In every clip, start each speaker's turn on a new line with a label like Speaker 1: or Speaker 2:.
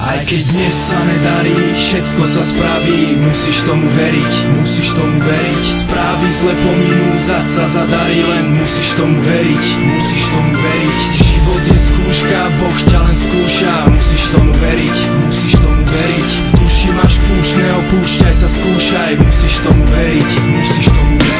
Speaker 1: Aj keď dnes sa nedarí, všetko sa spraví. Musíš tomu veriť, musíš tomu veriť. Správy zle pominú, zasa zadarí. Len musíš tomu veriť, musíš tomu veriť. Život je skúška, Boh ťa len skúša. Musíš tomu veriť, musíš tomu veriť. V duši máš púšť, neopúšťaj sa, skúšaj. Musíš tomu veriť, musíš tomu veriť.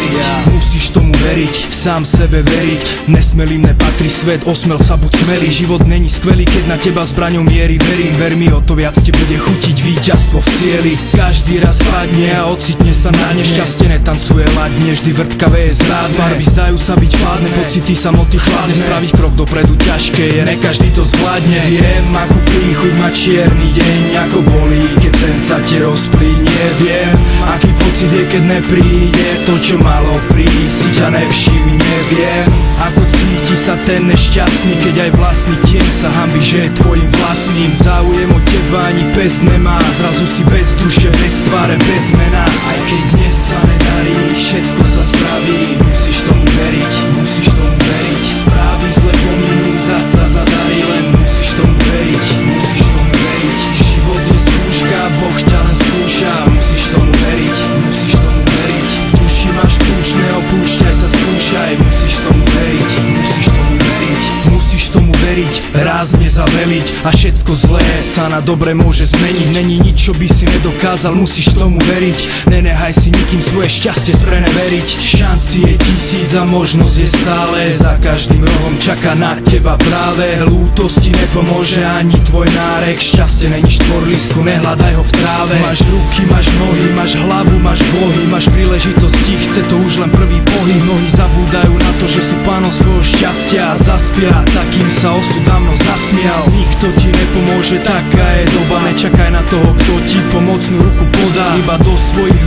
Speaker 1: Musíš tomu veriť, sám sebe veriť. Nesmelým nepatrí svet, osmel sa buď smelý. Život není skvelý, keď na teba zbraňou mierí. Verím, ver mi, o to viac ti bude chutiť víťazstvo v cieli. Každý raz padne a ocitne sa na nešťastie. Netancuje ladne, vždy vrtkavé je zrádne. Farby zdajú sa byť fádne, pocity samoty chladne. Spraviť krok dopredu ťažké je, ne každý to zvládne. Viem, akú príchuť má čierny deň, ako bolí, keď ten sa ti rozplynie. Viem, aký pocit je, keď nepríde to, čo malo prísť, si ťa nevšimne. Viem, ako cíti sa ten nešťastný, keď aj vlastný tieň sa hanbí, že je tvojim vlastným. Záujem o teba ani pes nemá, zrazu si bez duše, bez tváre, bez mena. Aj keď dnes sa nedarí, všetko sa spraví. Musíš tomu veriť, musíš tomu veriť. Správy zle pominú, zasa zadarí. Len musíš tomu veriť, musíš tomu veriť. Život je skúška, Boh ťa len skúša. Musíš tomu veriť, musíš tomu veriť. V duši máš púšť, neopúšťaj sa, skúšaj. Musíš tomu veriť, musíš tomu veriť. Musíš tomu veriť, rázne zaveliť. A všetko zlé sa na dobre môže zmeniť. Není nič, čo by si nedokázal, musíš tomu veriť. Nenehaj si nikým svoje šťastie spreneveriť. Šanci je tisíc a možnosť je stále. Za každým rohom čaká na teba práve. Lútosti nepomôže ani tvoj nárek. Šťastie není štvorlistku, nehľadaj ho v tráve. Máš ruky, máš nohy, máš hlavu, máš bohy. Máš príležitosti, chce to už len prvý pohyb. Mnohí zabúdajú na to, že sú pánom svojho šťastia a zaspia. Takým sa osud dávno zasmial. Nikto ti nepomôže, taká je doba. Nečakaj na toho, kto ti pomocnú ruku podá. Iba do svojich